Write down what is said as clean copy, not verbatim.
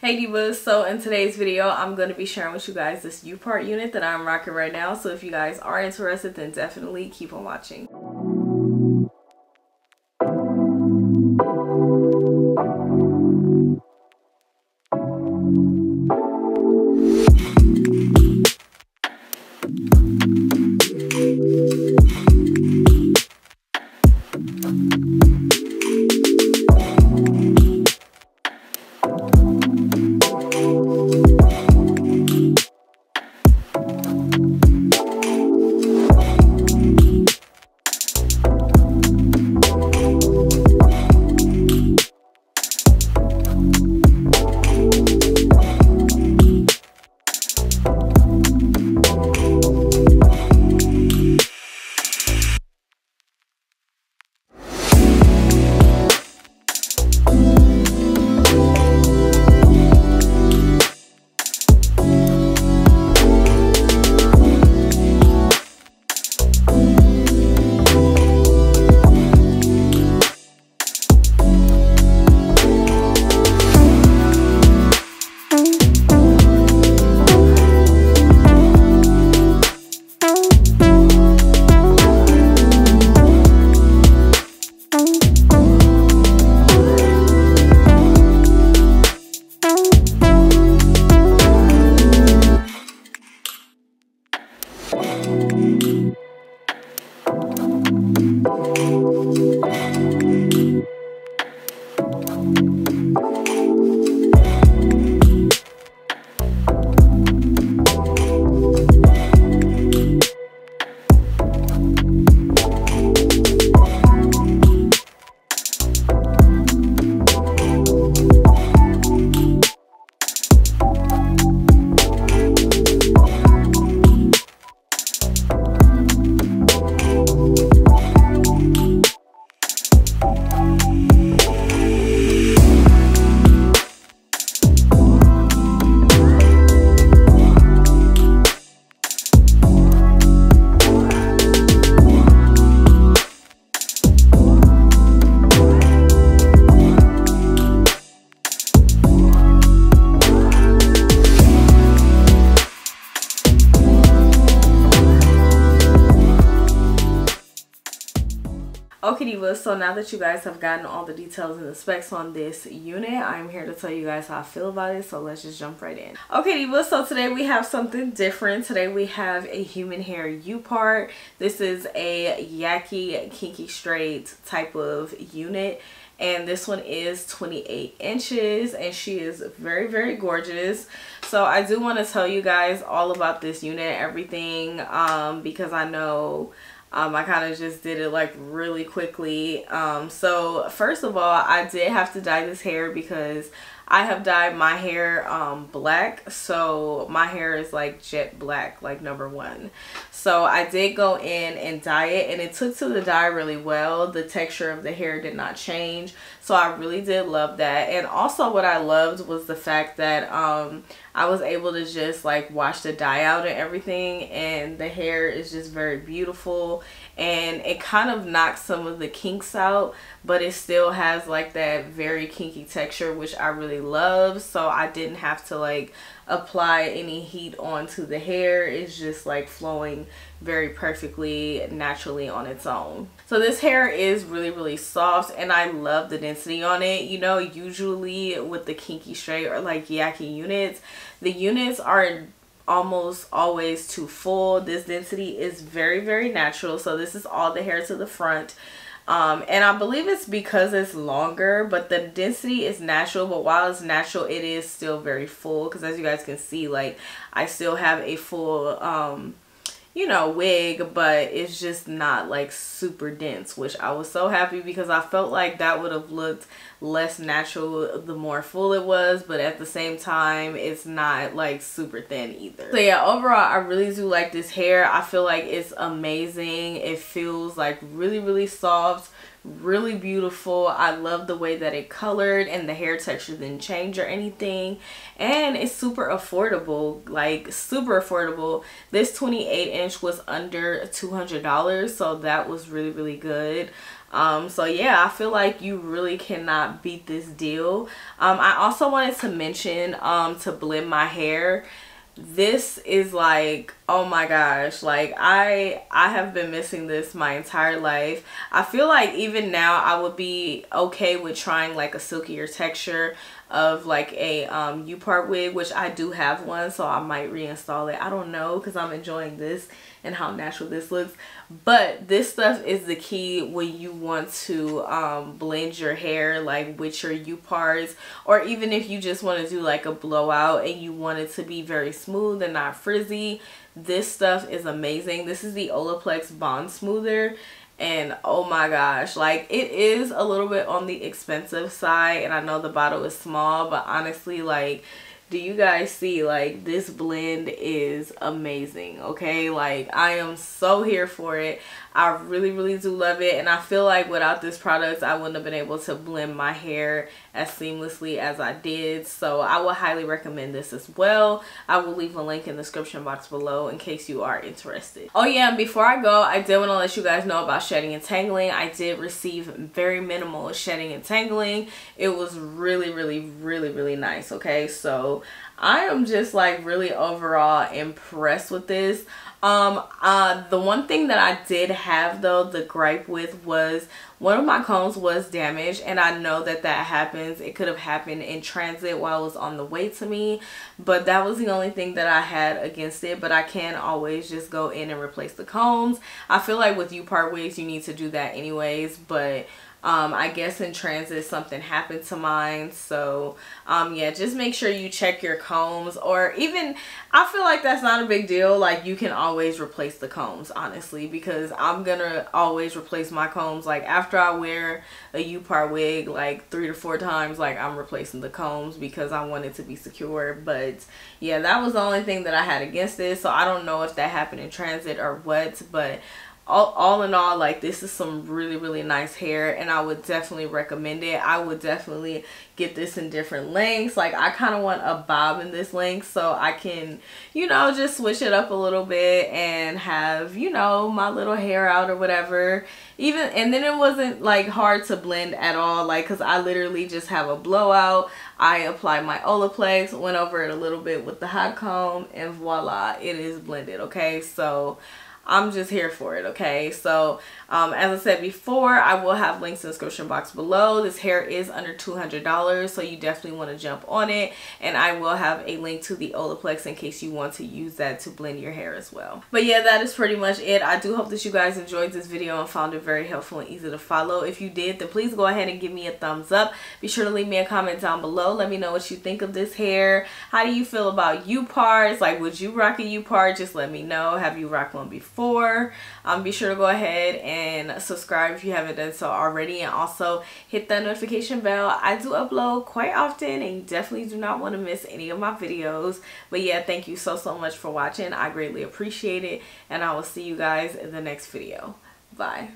Hey divas, so in today's video I'm going to be sharing with you guys this U-part unit that I'm rocking right now. So if you guys are interested, then definitely keep on watching. Okay divas, so now that you guys have gotten all the details and the specs on this unit, I'm here to tell you guys how I feel about it, so let's just jump right in. Okay divas, so today we have something different. Today we have a human hair U-part. This is a Yaki kinky straight type of unit, and this one is 28 inches, and she is very gorgeous. So I do want to tell you guys all about this unit, everything, because I know I kind of just did it like really quickly. So first of all, I did have to dye this hair because I have dyed my hair black. So my hair is like jet black, like #1. So I did go in and dye it, and it took to the dye really well. The texture of the hair did not change. So I really did love that. And also what I loved was the fact that I was able to just like wash the dye out and everything, and the hair is just very beautiful, and it kind of knocks some of the kinks out, but it still has like that very kinky texture, which I really love. So I didn't have to like apply any heat onto the hair. It's just like flowing very perfectly naturally on its own. So this hair is really soft, and I love the density on it. You know, usually with the kinky straight or like Yaki units, the units are almost always too full. This density is very natural. So this is all the hair to the front. And I believe it's because it's longer, but the density is natural. But while it's natural, it is still very full, because as you guys can see, like I still have a full you know, wig, but it's just not like super dense, which I was so happy, because I felt like that would have looked less natural the more full it was, but at the same time it's not like super thin either. So yeah, overall I really do like this hair. I feel like it's amazing. It feels like really soft, really beautiful. I love the way that it colored, and the hair texture didn't change or anything, and it's super affordable, like super affordable. This 28-inch was under $200, so that was really good. So yeah, I feel like you really cannot beat this deal. I also wanted to mention to blend my hair, this is like, oh my gosh, like I have been missing this my entire life. I feel like even now I would be okay with trying like a silkier texture of like a U-part wig, which I do have one, so I might reinstall it. I don't know, because I'm enjoying this and how natural this looks. But this stuff is the key when you want to blend your hair like with your U-parts, or even if you just want to do like a blowout and you want it to be very smooth and not frizzy. This stuff is amazing. This is the Olaplex Bond Smoother, and oh my gosh, like it is a little bit on the expensive side, and I know the bottle is small, but honestly, like, do you guys see, like, this blend is amazing, okay? Like, I am so here for it. I really do love it, and I feel like without this product I wouldn't have been able to blend my hair as seamlessly as I did. So I would highly recommend this as well. I will leave a link in the description box below in case you are interested. Oh yeah, and before I go, I did want to let you guys know about shedding and tangling. I did receive very minimal shedding and tangling. It was really nice, okay? So I am just like really overall impressed with this. The one thing that I did have though, the gripe with, was one of my combs was damaged, and I know that that happens. It could have happened in transit while it was on the way to me, but that was the only thing that I had against it. But I can always just go in and replace the combs. I feel like with U-part wigs you need to do that anyways, but I guess in transit something happened to mine. So yeah, just make sure you check your combs, or even, I feel like that's not a big deal. Like, you can always replace the combs, honestly, because I'm gonna always replace my combs. Like, after I wear a U-part wig like 3 to 4 times, like, I'm replacing the combs because I want it to be secure. But yeah, that was the only thing that I had against it. So I don't know if that happened in transit or what, but all in all, like, this is some really nice hair, and I would definitely recommend it. I would definitely get this in different lengths. Like, I kind of want a bob in this length so I can, you know, just switch it up a little bit and have, you know, my little hair out or whatever. Even, and then it wasn't like hard to blend at all, like, because I literally just have a blowout. I applied my Olaplex, went over it a little bit with the hot comb, and voila, it is blended, okay? So I'm just here for it, okay? So as I said before, I will have links in the description box below. This hair is under $200, so you definitely want to jump on it, and I will have a link to the Olaplex in case you want to use that to blend your hair as well. But yeah, that is pretty much it. I do hope that you guys enjoyed this video and found it very helpful and easy to follow. If you did, then please go ahead and give me a thumbs up. Be sure to leave me a comment down below. Let me know what you think of this hair. How do you feel about U-parts? Like, would you rock a U-part? Just let me know. Have you rocked one before? Be sure to go ahead and subscribe if you haven't done so already, and also hit that notification bell. I do upload quite often, and you definitely do not want to miss any of my videos. But yeah, thank you so much for watching. I greatly appreciate it, and I will see you guys in the next video. Bye.